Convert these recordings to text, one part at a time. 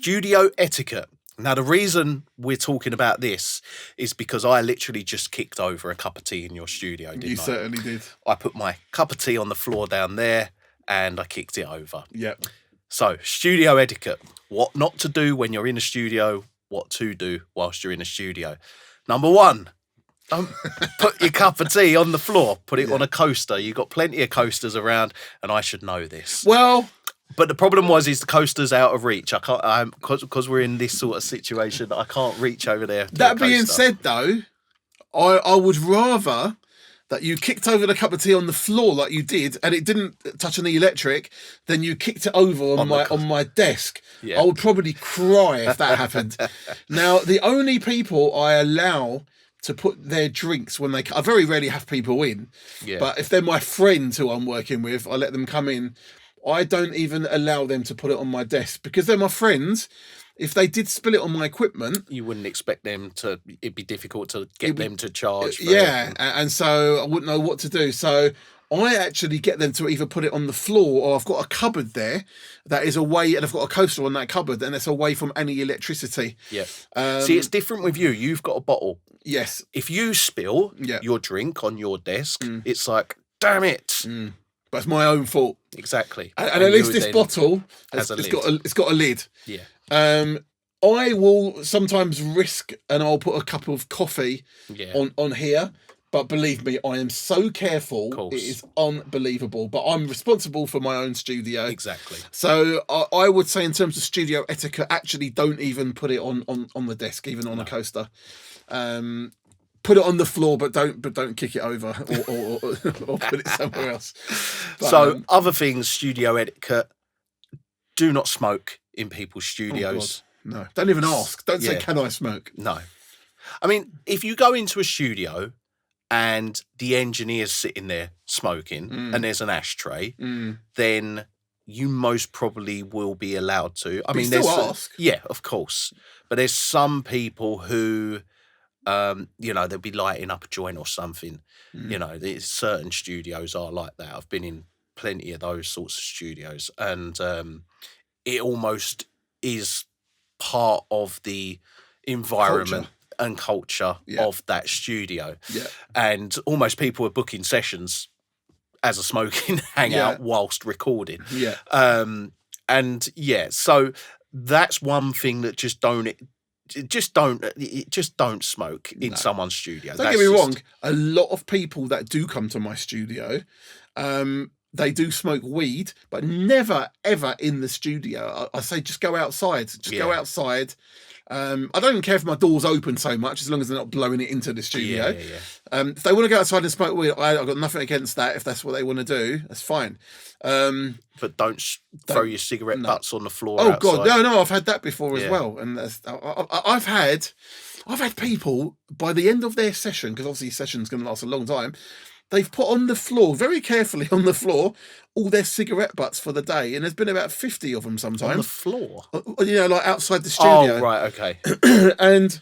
Studio etiquette. Now, the reason we're talking about this is because I literally just kicked over a cup of tea in your studio, didn't I? You certainly did. I put my cup of tea on the floor down there and I kicked it over. Yep. So, studio etiquette. What not to do when you're in a studio, what to do whilst you're in a studio. Number one, don't put your cup of tea on the floor. Put it on a coaster. You've got plenty of coasters around, and I should know this. Well... But the problem is the coaster's out of reach. I can't, because we're in this sort of situation, I can't reach over there. That being said, though, I would rather that you kicked over the cup of tea on the floor like you did, and it didn't touch on the electric, than you kicked it over on my desk. Yeah. I would probably cry if that happened. Now, the only people I allow to put their drinks when I very rarely have people in, but if they're my friends who I'm working with, I let them come in. I don't even allow them to put it on my desk because they're my friends. If they did spill it on my equipment... You wouldn't expect them to... It'd be difficult to get them to charge for it. And so I wouldn't know what to do. So I actually get them to either put it on the floor or I've got a cupboard there that is away, and I've got a coaster on that cupboard and it's away from any electricity. Yeah. See, it's different with you. You've got a bottle. Yes. If you spill your drink on your desk, it's like, damn it. But it's my own fault. Exactly. And at least this bottle it's got a lid. Yeah. I will sometimes risk, and I'll put a cup of coffee on here. But believe me, I am so careful. It is unbelievable. But I'm responsible for my own studio. Exactly. So I would say, in terms of studio etiquette, actually don't even put it on the desk, even on a coaster. Put it on the floor, but don't kick it over or put it somewhere else. But, so other things, studio etiquette: do not smoke in people's studios. Oh God, no, don't even ask. Don't say, "Can I smoke?" No. I mean, if you go into a studio and the engineer's sitting there smoking and there's an ashtray, then you most probably will be allowed to. I mean, still ask. Yeah, of course. But there's some people who. They'll be lighting up a joint or something. There's certain studios are like that. I've been in plenty of those sorts of studios, and it almost is part of the environment and culture of that studio. Yeah. And almost people are booking sessions as a smoking hangout whilst recording. Yeah. So that's one thing that just don't smoke in someone's studio. Don't get me wrong. A lot of people that do come to my studio, they do smoke weed, but never ever in the studio. I say just go outside. Go outside. I don't even care if my door's open so much, as long as they're not blowing it into the studio. If they want to go outside and smoke weed, I've got nothing against that. If that's what they want to do, that's fine. But don't throw your cigarette butts on the floor. Oh outside. God, no, I've had that before as well. And I've had people by the end of their session, because obviously session's going to last a long time. They've put on the floor, very carefully on the floor, all their cigarette butts for the day. And there's been about 50 of them sometimes. On the floor? Like outside the studio. Oh, right, okay. and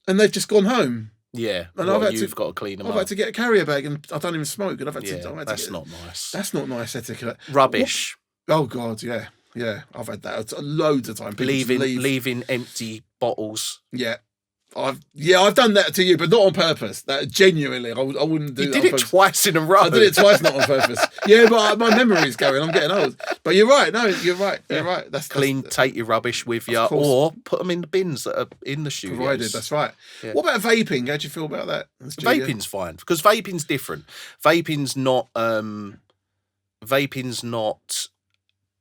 they've just gone home. Yeah, and you've got to clean them up. I've had to get a carrier bag, and I don't even smoke. And that's not nice. That's not nice etiquette. Rubbish. Oh, God, yeah. I've had that loads of time. Leaving empty bottles. Yeah. I've done that to you, but not on purpose. That genuinely, I wouldn't do. You did it twice in a row. I did it twice, not on purpose. Yeah, but my memory's going. I'm getting old. But you're right. No, you're right. You're right. Take your rubbish with you, or put them in the bins that are in the studios. Provided, that's right. Yeah. What about vaping? How do you feel about that? Vaping's fine, because vaping's different. Vaping's not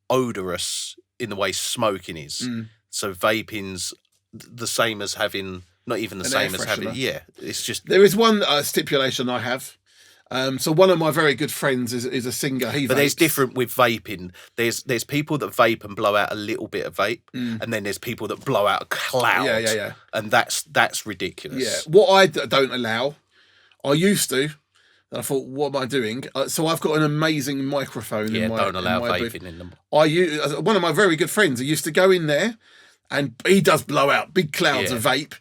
odorous in the way smoking is. So vaping's the same as having. Not even the same as having, it's just... There is one stipulation I have. So one of my very good friends is a singer. But there's different with vaping. There's people that vape and blow out a little bit of vape, and then there's people that blow out a cloud. Yeah. And that's ridiculous. Yeah. What I don't allow, I used to, and I thought, what am I doing? So I've got an amazing microphone in my don't allow vaping booth. in them. One of my very good friends, I used to go in there, and he does blow out big clouds of vape.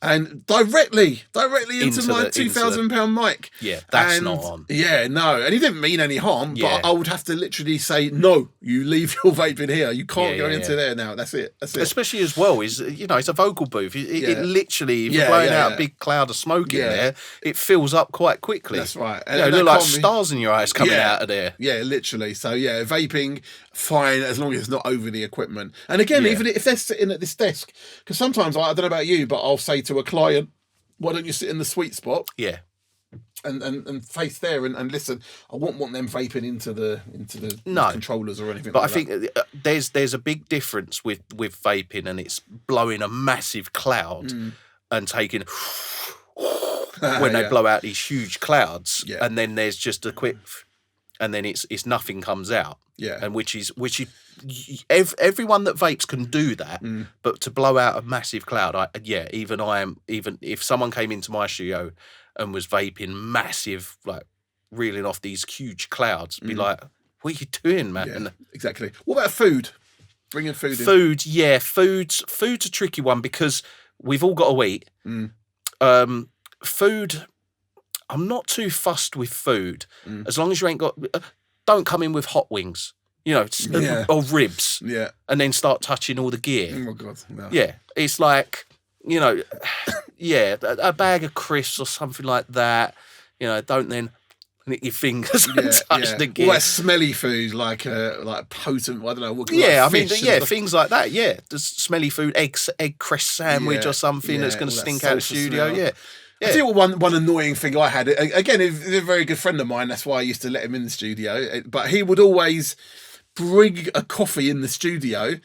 and directly into my £2,000 mic. Yeah, that's not on. Yeah, no, and he didn't mean any harm, Yeah. but I would have to literally say, no, you leave your vape in here. You can't go into there now. That's it. Especially as well, it's a vocal booth. It literally, if you're blowing out a big cloud of smoke in there, it fills up quite quickly. That's right. And it look like stars in your eyes coming out of there. Yeah, literally. So yeah, vaping, fine, as long as it's not over the equipment. And again, even if they're sitting at this desk, because sometimes, I don't know about you, but I'll say to a client, why don't you sit in the sweet spot? Yeah. And face there and listen. I wouldn't want them vaping into the controllers or anything. But like I think there's a big difference with vaping, and it's blowing a massive cloud and taking when they blow out these huge clouds, and then there's just a quick, and then it's nothing comes out. Yeah, and which is everyone that vapes can do that, but to blow out a massive cloud, even if someone came into my studio and was vaping massive, like reeling off these huge clouds, be like, what are you doing, man? Yeah, exactly. What about food? Bringing food in. Food's a tricky one because we've all got to eat. Food, I'm not too fussed with food as long as you ain't got. Don't come in with hot wings, or ribs, and then start touching all the gear. Oh my God, no. Yeah, it's like, a bag of crisps or something like that. Don't then lick your fingers and touch the gear. All that smelly food, like potent, I don't know. Things like that. Yeah, just smelly food, egg crisp sandwich or something that's going to stink out the studio. Smell. Yeah. I tell you what, one annoying thing I had, again, he's a very good friend of mine, that's why I used to let him in the studio, but he would always bring a coffee in the studio,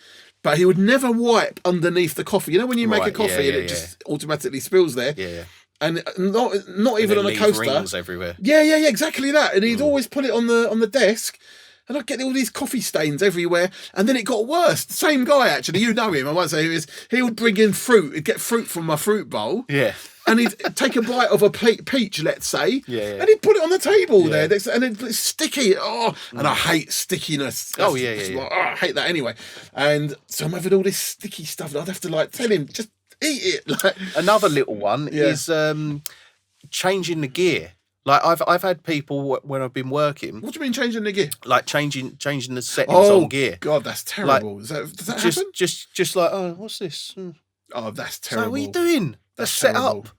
but he would never wipe underneath the coffee. When you make a coffee and it just automatically spills there? Yeah. And not even on a coaster. Rings everywhere. Yeah, exactly that. And he'd always put it on the desk, and I'd get all these coffee stains everywhere. And then it got worse. The same guy, actually, you know him, I won't say who he is. He would bring in fruit. He'd get fruit from my fruit bowl. Yeah. And he'd take a bite of a peach, let's say, and he'd put it on the table there, and it's sticky. And I hate stickiness. I hate that anyway. And so I'm having all this sticky stuff, and I'd have to tell him, just eat it. Another little one is changing the gear. Like I've had people when I've been working. What do you mean changing the gear? Like changing the settings on gear. God, that's terrible. Does that happen? Just like, what's this? Oh, that's terrible. So what are you doing? That's set up.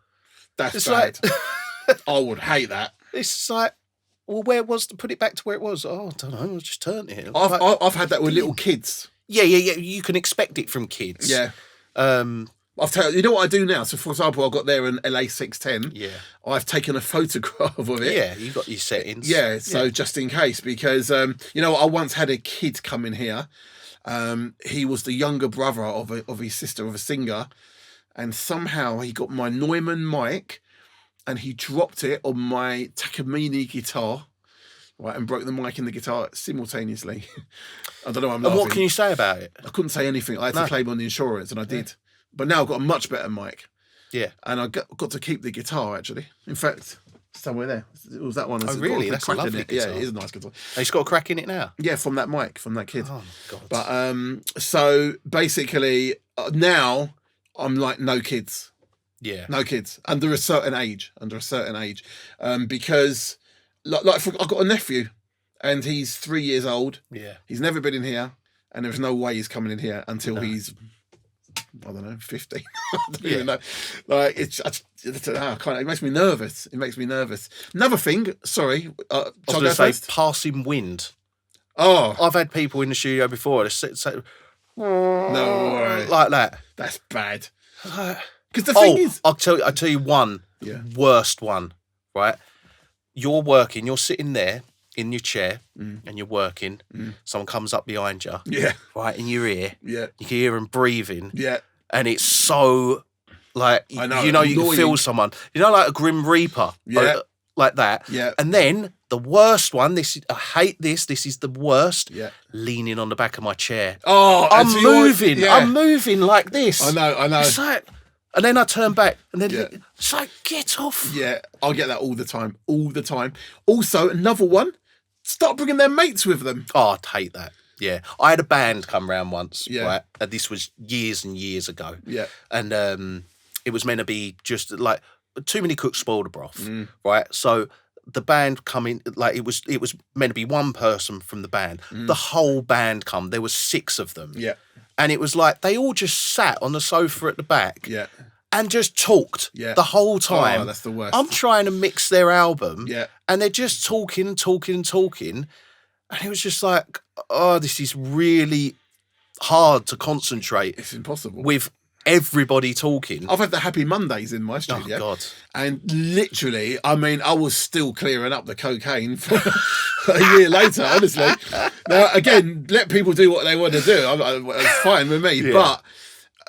That's bad. I would hate that. It's like, well, where was to put it back to where it was? Oh, I don't know. I just turned it. I've had that with little kids. Yeah. You can expect it from kids. Yeah. I've tell you know what I do now. So, for example, I've got there an LA610. Yeah. I've taken a photograph of it. Yeah, you got your settings. Yeah. So just in case, because I once had a kid come in here. He was the younger brother of his sister, of a singer, and somehow he got my Neumann mic, and he dropped it on my Takamine guitar, right, and broke the mic and the guitar simultaneously. I don't know. I'm laughing. And what can you say about it? I couldn't say anything. I had to claim on the insurance, and I did. But now I've got a much better mic. Yeah. And I got to keep the guitar, actually. In fact, somewhere there. It was that one. Oh, really? That's a lovely guitar. Yeah, it is a nice guitar. He's got a crack in it now? Yeah, from that mic, from that kid. Oh, God. But, so, basically, now, I'm like, no kids. Yeah. No kids. Under a certain age. Because, I've got a nephew, and he's 3 years old. Yeah. He's never been in here, and there's no way he's coming in here until he's... I don't know, 50. I don't even know. Like, it makes me nervous. Another thing, sorry. I was going to say, passing wind. Oh. I've had people in the studio before that say, no way. Like that. That's bad. Because the thing is... I'll tell you one, worst one, right? You're working, you're sitting there in your chair and you're working, someone comes up behind you, right in your ear, you can hear them breathing, and it's so like, I know, you can feel someone, like a Grim Reaper, like that, and then the worst one, I hate this is the worst, leaning on the back of my chair. I'm moving like this. I know. It's like, and then I turn back, and then it's like, get off. Yeah, I'll get that all the time. Also, another one, start bringing their mates with them. Oh, I'd hate that. Yeah. I had a band come round once, right? And this was years and years ago. Yeah. And it was meant to be just like too many cooks spoil the broth, right? So the band coming, like it was meant to be one person from the band. The whole band come. There was 6 of them. Yeah. And it was like they all just sat on the sofa at the back. Yeah. And just talked the whole time. Oh, that's the worst. I'm trying to mix their album. Yeah. And they're just talking and talking and talking. And it was just like, oh, this is really hard to concentrate. It's impossible. With everybody talking. I've had the Happy Mondays in my studio. Oh, God. And literally, I mean, I was still clearing up the cocaine for a year later, honestly. Now, again, let people do what they want to do. It's fine with me. Yeah. But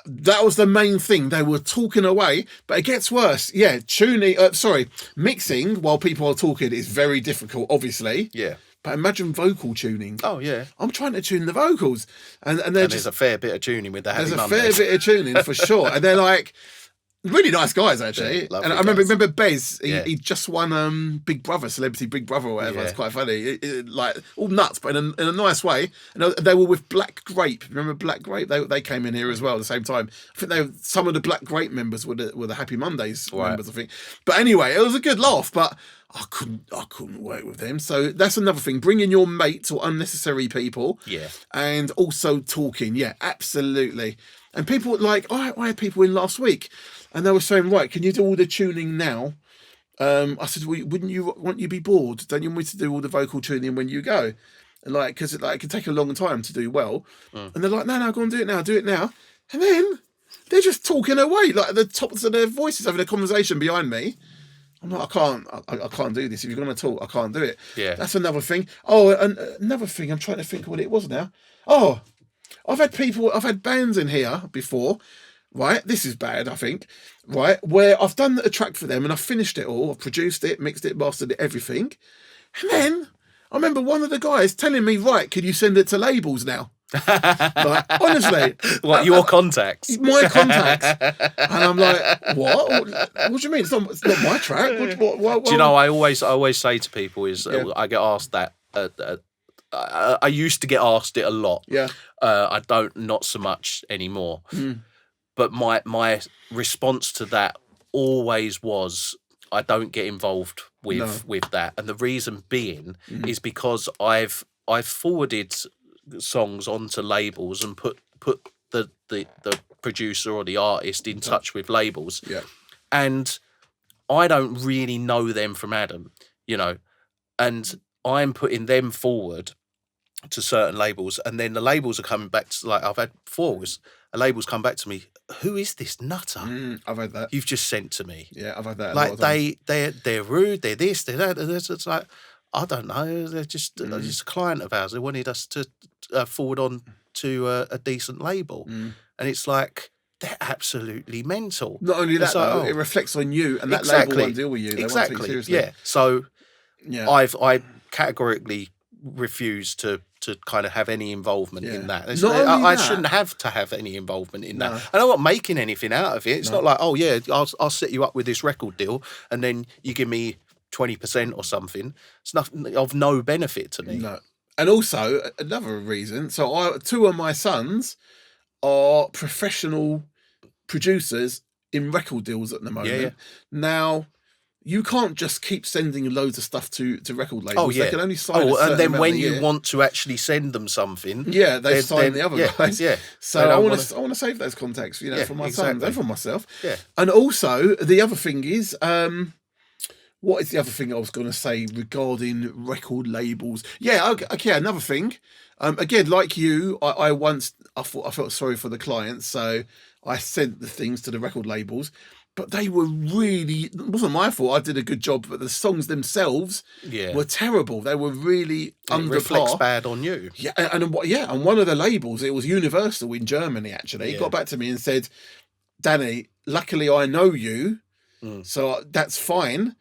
that was the main thing. They were talking away, but it gets worse. Yeah, mixing while people are talking is very difficult, obviously. Yeah. But imagine vocal tuning. Oh, yeah. I'm trying to tune the vocals. And there's a fair bit of tuning with the Happy Mondays. There's a fair bit of tuning, for sure. And they're like, really nice guys, actually. Yeah, and I remember Bez, he just won Big Brother, Celebrity Big Brother or whatever. Yeah. It's quite funny. Like, all nuts, but in a nice way. And they were with Black Grape. Remember Black Grape? They came in here as well at the same time. I think some of the Black Grape members were the Happy Mondays members, I think. But anyway, it was a good laugh, but I couldn't work with them. So that's another thing. Bringing your mates or unnecessary people. Yeah. And also talking. Yeah, absolutely. And people like, I had people in last week and they were saying, right, can you do all the tuning now? I said, well, wouldn't you want you be bored? Don't you want me to do all the vocal tuning when you go? And like, because it can take a long time to do well. And they're like, no, go on, do it now. And then they're just talking away, like at the tops of their voices, having a conversation behind me. I'm like, I can't do this. If you're going to talk, I can't do it. Yeah. That's another thing. Oh, and another thing, I'm trying to think what it was now. Oh, I've had bands in here before, right? This is bad, I think, right? Where I've done a track for them and I've finished it all. I've produced it, mixed it, mastered it, everything. And then I remember one of the guys telling me, right, can you send it to labels now? Like, honestly. What, your contacts? My contacts. And I'm like, what? What do you mean? It's not my track. What? Do you know, I always say to people is, I get asked that, I used to get asked it a lot. Yeah. I don't, not so much anymore. But my response to that always was, I don't get involved with that. And the reason being is because I've forwarded songs onto labels and put the producer or the artist in touch with labels. Yeah. And I don't really know them from Adam, you know, and I'm putting them forward to certain labels, and then the labels are coming back to, like, I've had 4 labels come back to me, who is this nutter? I've had that. You've just sent to me. Yeah, I've had that. Like they're rude, they're this, they're that. It's like, I don't know. They're just a client of ours. They wanted us to forward on to a decent label, and it's like, they're absolutely mental. Not only that, though, it reflects on you, and that label won't deal with you. They won't take you seriously. Yeah. So, I categorically refuse to kind of have any involvement in that. I shouldn't have to have any involvement in that. And I'm not making anything out of it. It's not like, oh yeah, I'll set you up with this record deal, and then you give me 20% or something. It's nothing of no benefit to me. No. And also another reason. So 2 of my sons are professional producers in record deals at the moment. Yeah. Now, you can't just keep sending loads of stuff to record labels. Oh, yeah. They can only sign a certain and then amount when a you year. want to actually send them something, they sign the other guys. Yeah. So I want to save those contacts, for my sons and for myself. Yeah. And also the other thing is, what is the other thing I was going to say regarding record labels? Yeah, okay. Another thing. Again, like you, I felt sorry for the clients, so I sent the things to the record labels. But they were really, it wasn't my fault. I did a good job, but the songs themselves were terrible. They were really under par. It reflects bad on you. Yeah, and one of the labels, it was Universal in Germany, actually, got back to me and said, Danny, luckily I know you, so that's fine,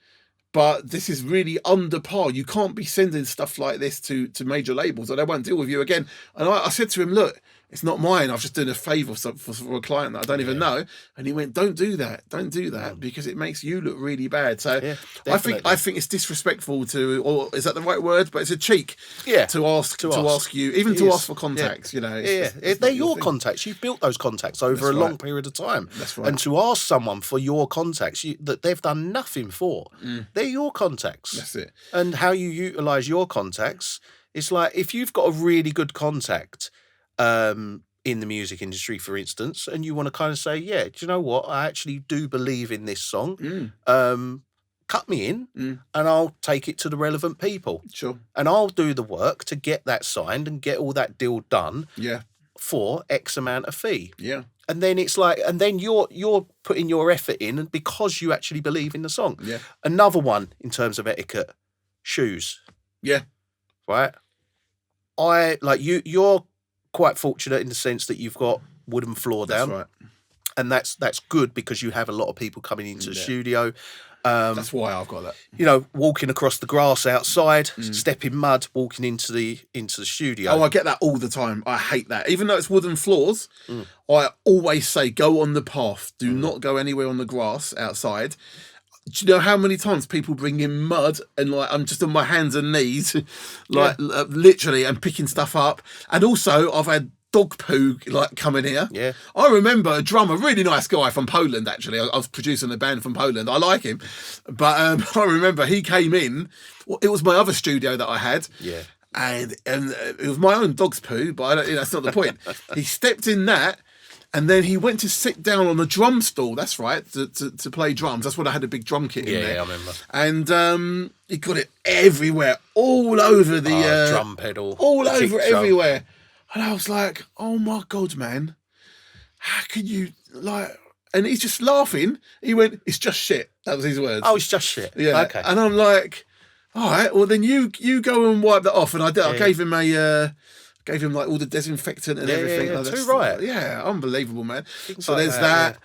but this is really under par. You can't be sending stuff like this to major labels, or they won't deal with you again. And I said to him, look, It's not mine. I was just doing a favour for a client that I don't even know. And he went, don't do that because it makes you look really bad. So I think it's disrespectful to, or is that the right word? But it's a cheek to ask you, even to ask for contacts, you know. They're your contacts. You've built those contacts over a long period of time. That's right. And to ask someone for your contacts that they've done nothing for, they're your contacts. That's it. And how you utilise your contacts, it's like if you've got a really good contact in the music industry, for instance, and you want to kind of say, do you know what? I actually do believe in this song. Cut me in and I'll take it to the relevant people. Sure. And I'll do the work to get that signed and get all that deal done for X amount of fee. Yeah. And then it's like, and then you're putting your effort in and because you actually believe in the song. Yeah. Another one in terms of etiquette, shoes. Yeah. Right? You're quite fortunate in the sense that you've got wooden floor down. That's right. And that's good because you have a lot of people coming into the studio. That's why I've got that. You know, walking across the grass outside, stepping mud, walking into the studio. Oh, I get that all the time. I hate that. Even though it's wooden floors, I always say go on the path. Do not go anywhere on the grass outside. Do you know how many times people bring in mud and like I'm just on my hands and knees, literally, and picking stuff up. And also, I've had dog poo like coming here. Yeah. I remember a drummer, really nice guy from Poland. Actually, I was producing a band from Poland. I like him, but I remember he came in. Well, it was my other studio that I had. Yeah. And it was my own dog's poo, but I don't, that's not the point. He stepped in that. And then he went to sit down on a drum stool. That's right, to play drums. That's what I had a big drum kit in there. Yeah, I remember. And he got it everywhere, all over the drum pedal, all over everywhere. And I was like, "Oh my God, man, how can you like?" And he's just laughing. He went, "It's just shit." That was his words. Oh, it's just shit. Yeah. Okay. And I'm like, "All right, well then you go and wipe that off." And I did. I gave him gave him like all the disinfectant and everything. Yeah, like too right. Yeah, unbelievable, man. So like there's that.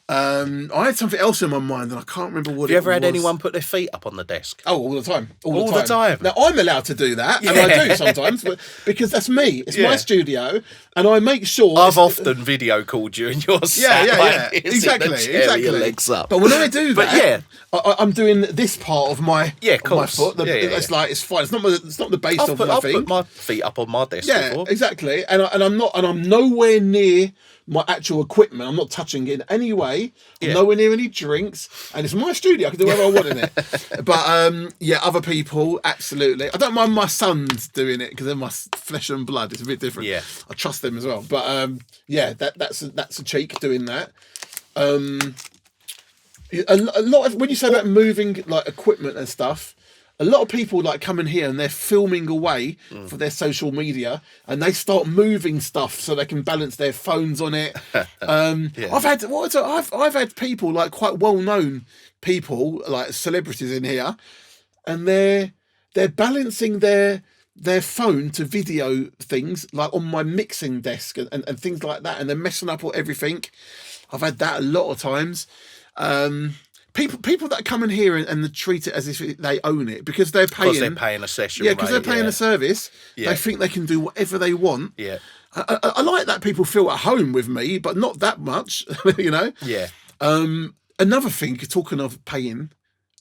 I had something else in my mind and I can't remember what it was. Have you ever had anyone put their feet up on the desk? Oh, all the time. All the time. Now, I'm allowed to do that, and I do sometimes, because that's me. It's my studio, and I make sure... I've often video called you and you're sat exactly. your legs up. But when I do that, I'm doing this part of my, my foot. It's like, it's fine. It's not the base of my thing. I've put my feet up on my desk before. Exactly. And I'm nowhere near my actual equipment. I'm not touching it in any way. I'm nowhere near any drinks. And it's my studio. I can do whatever I want in it. But other people, absolutely. I don't mind my sons doing it because they're my flesh and blood. It's a bit different. Yeah. I trust them as well. But that's a cheek doing that. A lot of, when you say about moving like equipment and stuff, a lot of people like come in here and they're filming away for their social media and they start moving stuff so they can balance their phones on it. I've had people like quite well known people like celebrities in here, and they're balancing their phone to video things like on my mixing desk and things like that, and they're messing up everything. I've had that a lot of times. People that come in here and they treat it as if they own it because they're paying. Because they're paying a session. Yeah, because they're paying a service. Yeah. They think they can do whatever they want. Yeah. I like that people feel at home with me, but not that much, you know? Yeah. Another thing, talking of paying,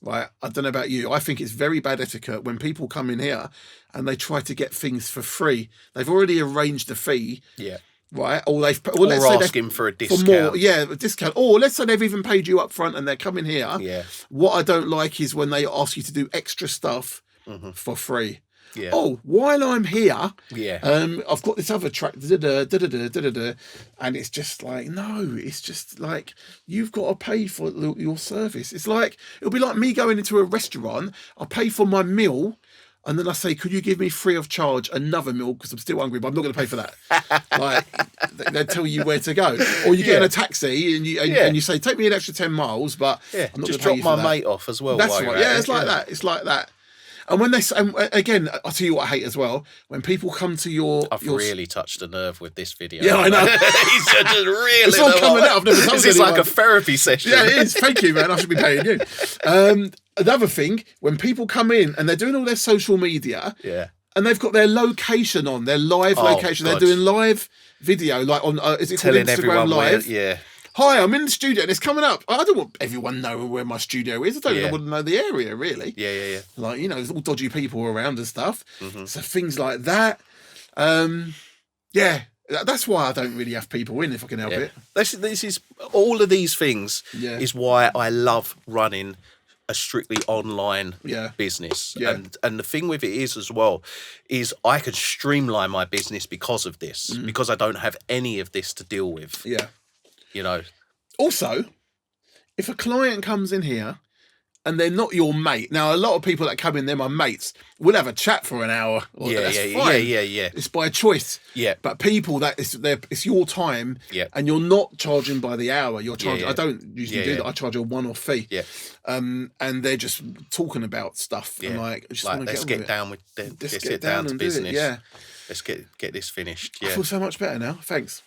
right? I don't know about you. I think it's very bad etiquette when people come in here and they try to get things for free. They've already arranged a fee. Yeah. Right, or let's ask him for a discount. A discount. Or let's say they've even paid you up front and they're coming here. Yeah. What I don't like is when they ask you to do extra stuff for free. Yeah. Oh, while I'm here, I've got this other track, and it's just like, no, it's just like you've got to pay for your service. It's like it'll be like me going into a restaurant. I pay for my meal. And then I say, could you give me free of charge another meal because I'm still hungry, but I'm not going to pay for that. Like they tell you where to go, or you get in a taxi and you say, take me an extra 10 miles, but I'm not just going to pay drop you my mate off as well. That's right. Yeah, it's like that. It's like that. And when they again, I'll tell you what I hate as well. When people come to I've really touched a nerve with this video. Yeah, I know. He's just really. It's all coming out. I've never told This is like a therapy session. Yeah, it is. Thank you, man. I should be paying you. Another thing, when people come in and they're doing all their social media, and they've got their location on, their live location. God. They're doing live video, like on is it telling called Instagram everyone Live? yeah. Hi, I'm in the studio and it's coming up. I don't want everyone knowing where my studio is. I don't even want to know the area, really. Yeah. Like, you know, there's all dodgy people around and stuff. Mm-hmm. So things like that. Yeah, that's why I don't really have people in if I can help it. This is all of these things is why I love running a strictly online business. Yeah. And the thing with it is as well, is I can streamline my business because of this, because I don't have any of this to deal with. Yeah. You know. Also, if a client comes in here and they're not your mate, now a lot of people that come in, they're my mates. We'll have a chat for an hour. That's fine. Yeah. It's by choice. Yeah. But people that it's your time. Yeah. And you're not charging by the hour. You're charging. I don't usually do that. I charge a one-off fee. Yeah. And they're just talking about stuff. Yeah. And like, I just like want to let's get get down with let's get down to business. Yeah. Let's get this finished. Yeah. I feel so much better now. Thanks.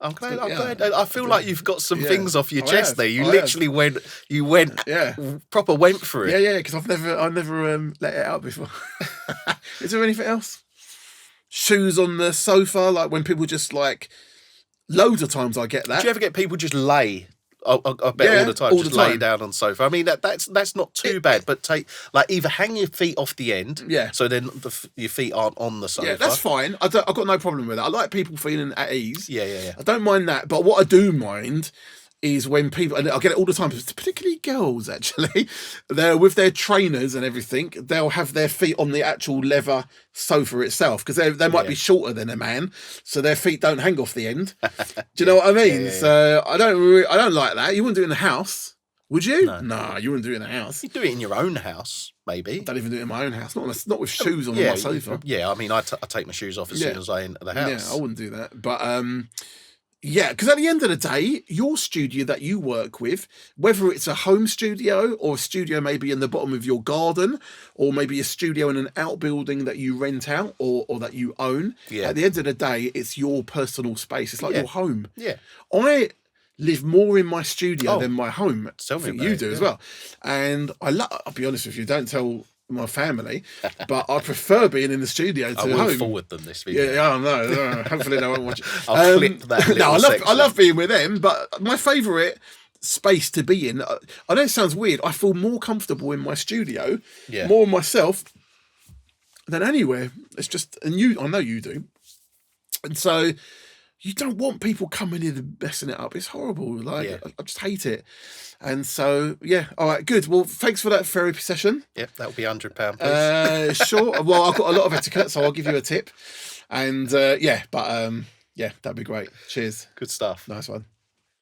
I'm glad. I feel like you've got some things off your chest there. You I literally went proper went through it. Yeah, because I never let it out before. Is there anything else? Shoes on the sofa, like when people just like, loads of times I get that. Do you ever get people just lay? I bet all the time, just lay down on the sofa. I mean that's not too bad, but either hang your feet off the end, so then your feet aren't on the sofa. Yeah, that's fine. I've got no problem with that. I like people feeling at ease. Yeah. I don't mind that, but what I do mind is when people, and I get it all the time, particularly girls actually, they're with their trainers and everything, they'll have their feet on the actual leather sofa itself, because they might be shorter than a man, so their feet don't hang off the end. Do you know what I mean? Yeah. So I don't like that. You wouldn't do it in the house, would you? No, you wouldn't do it in the house. You do it in your own house, maybe. I don't even do it in my own house. Not with shoes on my sofa. Yeah, I mean, I take my shoes off as soon as I enter the house. Yeah, I wouldn't do that. But yeah, because at the end of the day, your studio that you work with, whether it's a home studio or a studio maybe in the bottom of your garden, or maybe a studio in an outbuilding that you rent out or that you own, at the end of the day, it's your personal space. It's like your home. Yeah. I live more in my studio than my home. Tell me you do as well. And I'll be honest with you, don't tell my family, but I prefer being in the studio to home. I will forward them this video. Yeah, no. Hopefully they won't watch it. I'll clip that little section. I love being with them, but my favourite space to be in, I know it sounds weird, I feel more comfortable in my studio, more myself than anywhere. It's just, and I know you do. And so you don't want people coming in and messing it up. It's horrible. Like, I just hate it. And so, all right, good. Well, thanks for that therapy session. Yep, that'll be £100, please. Sure. Well, I've got a lot of etiquette, so I'll give you a tip. And that'd be great. Cheers. Good stuff. Nice one.